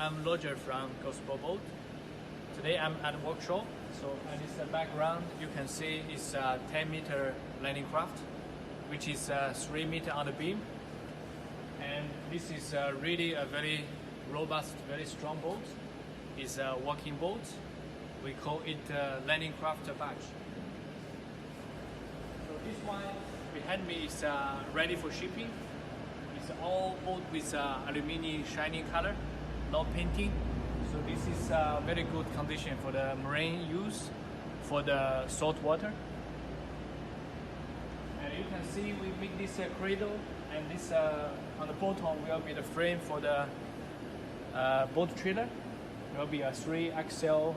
I'm Roger from Gospel Boat. Today I'm at the workshop. So in this background, you can see it's a 10-meter landing craft, which is 3 meters on the beam. And this is really a very robust, very strong boat. It's a working boat. We call it landing craft barge. So this one behind me is ready for shipping. It's all boat with aluminum shining color, no painting. So this is very good condition for the marine use, for the salt water. And you can see we make this cradle, and this on the bottom will be the frame for the boat trailer. There will be a 3-axle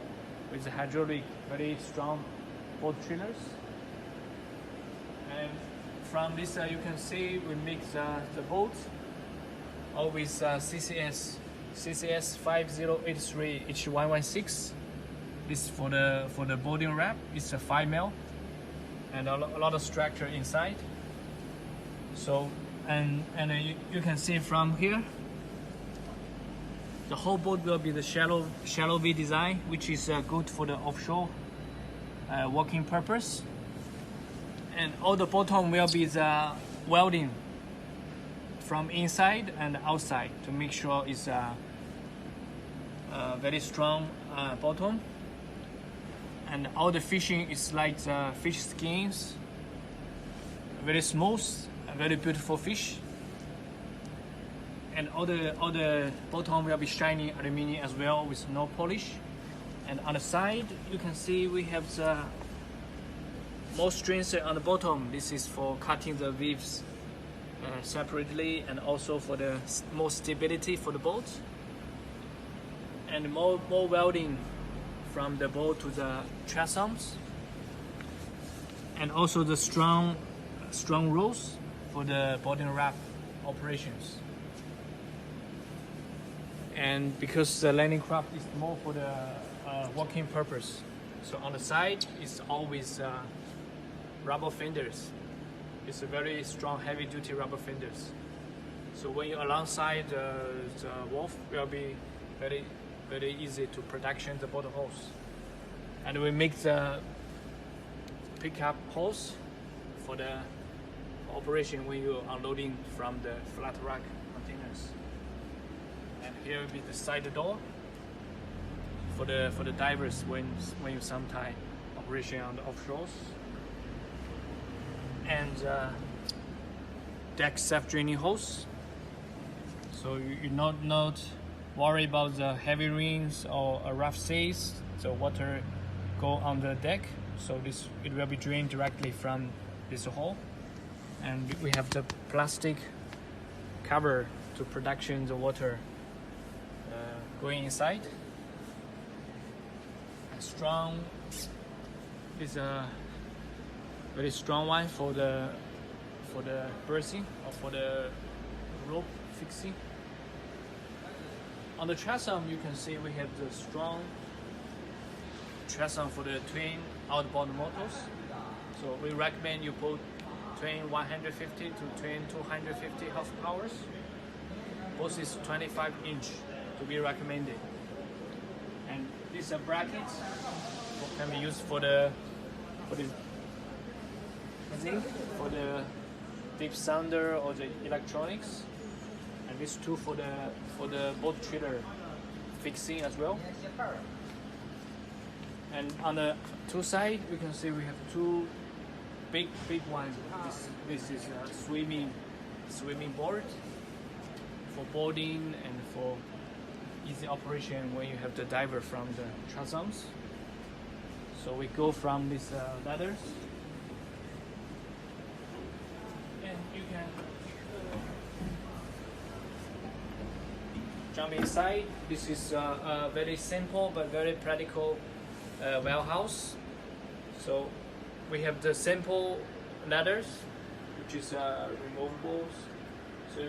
with hydraulic, very strong boat trailers. And from this you can see we make the boat all with CCS 5083 H116. This for the boarding wrap. It's a 5 mil and a lot of structure inside. So and you can see from here the whole boat will be the shallow V design, which is good for the offshore working purpose. And all the bottom will be the welding from inside and outside to make sure it's a very strong bottom. And all the fishing is like the fish skins, very smooth, very beautiful fish. And all the bottom will be shiny aluminum as well with no polish. And on the side you can see we have the more strings on the bottom. This is for cutting the weaves separately, and also for the more stability for the boat, and more welding from the boat to the transoms, and also the strong ropes for the boarding wrap operations. And because the landing craft is more for the working purpose, so on the side it's always rubber fenders. It's a very strong, heavy-duty rubber fenders. So when you're alongside the wharf, will be very easy to production the boat hose. And we make the pickup hose for the operation when you're unloading from the flat rack containers. And here will be the side door for the divers when you sometime operation on the offshores. And deck self-draining hose, so you not worry about the heavy rains or rough seas, so water go on the deck. So it will be drained directly from this hole. And we have the plastic cover to production the water going inside. And strong is a very strong one for the berthing or for the rope fixing. On the transom you can see we have the strong transom for the twin outboard motors. So we recommend you put twin 150 to twin 250 horsepower. Both is 25 inch to be recommended. And these are brackets can be used for the deep sounder or the electronics, and these two for the boat trailer fixing as well. And on the two sides you can see we have two big ones. This is a swimming board for boarding and for easy operation when you have the diver from the transoms. So we go from these ladders. You can jump inside. This is a very simple but very practical wellhouse. So we have the simple ladders, which is removable. So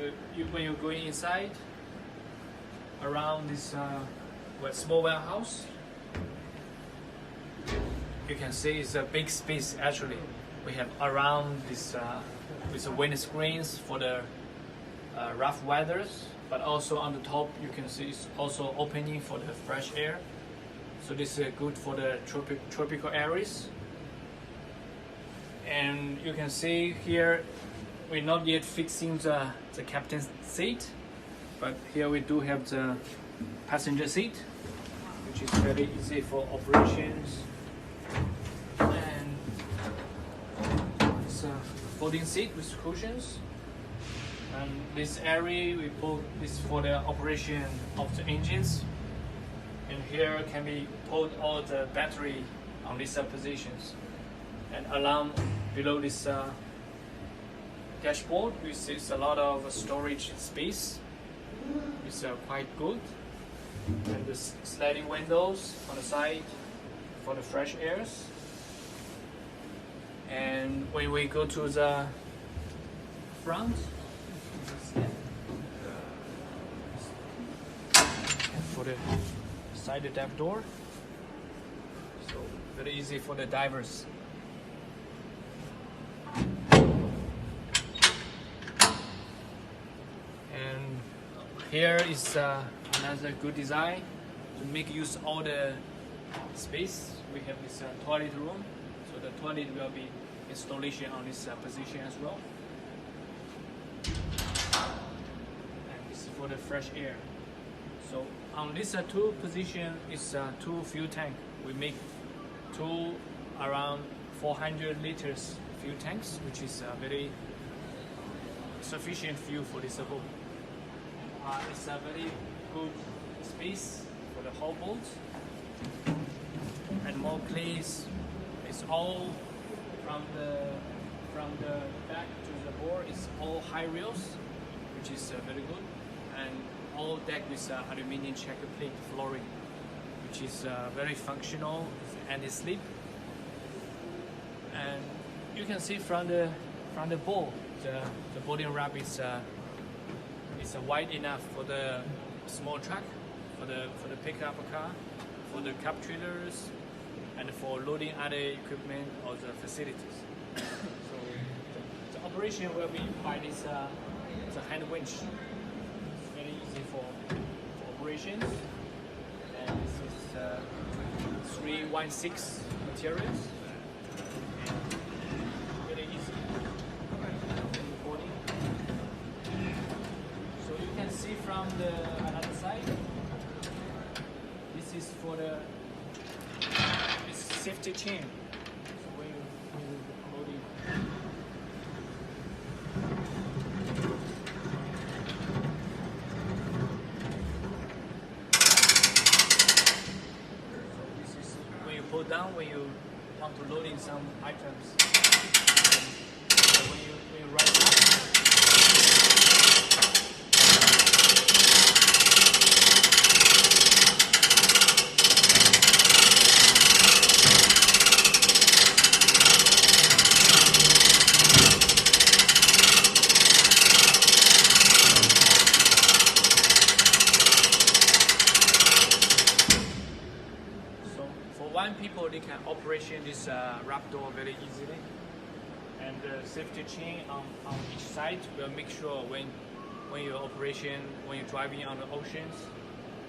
when you're going inside around this small wellhouse, you can see it's a big space actually. We have around this with the wind screens for the rough weathers but also on the top you can see it's also opening for the fresh air. So this is good for the tropical areas. And you can see here we're not yet fixing the captain's seat, but here we do have the passenger seat, which is very easy for operations. And it's a folding seat with cushions. And this area we put this for the operation of the engines. And here can be put all the battery on these positions. And along below this dashboard, we see a lot of storage space. It's quite good. And the sliding windows on the side for the fresh airs. And when we go to the front, for the side dive door, so very easy for the divers. And here is another good design to make use of all the space. We have this toilet room, so the toilet will be installation on this position as well. And this is for the fresh air. So on this two position is two fuel tank. We make two around 400 liters fuel tanks, which is very sufficient fuel for this boat. It's a very good space for the whole boat, and more place. It's all from the back to the board. It's all high rails, which is very good, and all deck with aluminum checker plate flooring, which is very functional and anti-slip. And you can see from the board, the boarding ramp is wide enough for the small truck, for the pickup car, for the cab trailers, and for loading other equipment or the facilities. So the operation will be by this the hand winch. It's very easy for operations. And this is 316 materials. Very easy. So you can see from the another side. This is for the safety chain. So when you load it. So this is when you pull down when you want to load in some items. So when you rise up. People they can operation this wrap door very easily, and the safety chain on each side will make sure when you're operation, when you're driving on the oceans,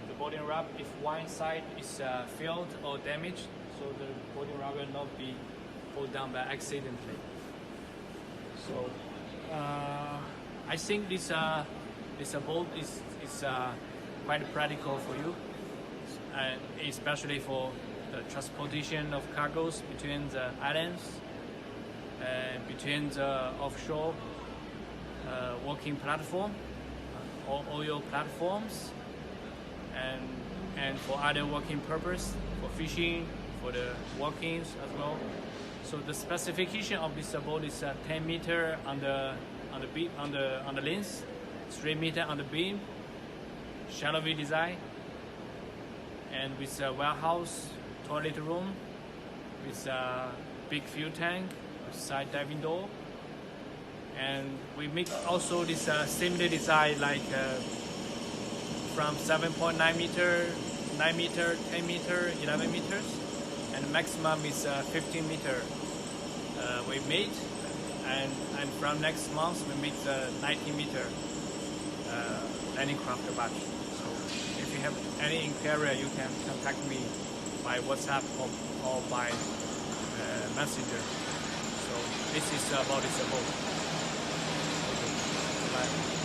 the boarding wrap, if one side is failed or damaged, so the boarding wrap will not be pulled down by accidentally. So I think this boat is quite practical for you, and especially for the transportation of cargoes between the islands, between the offshore working platform, oil platforms, and for other working purpose, for fishing, for the workings as well. So the specification of this boat is 10 meter on the length, 3 meter on the beam, shallow V design, and with a warehouse, toilet room, with a big fuel tank, side diving door, and we make also this similar design like from 7.9 meter, 9 meter, 10 meter, 11 meters, and maximum is 15 meter. We made, and from next month we make the 19 meter landing craft barge. So if you have any inquiry, you can contact me by WhatsApp or by Messenger. So this is about this boat. Okay. Bye.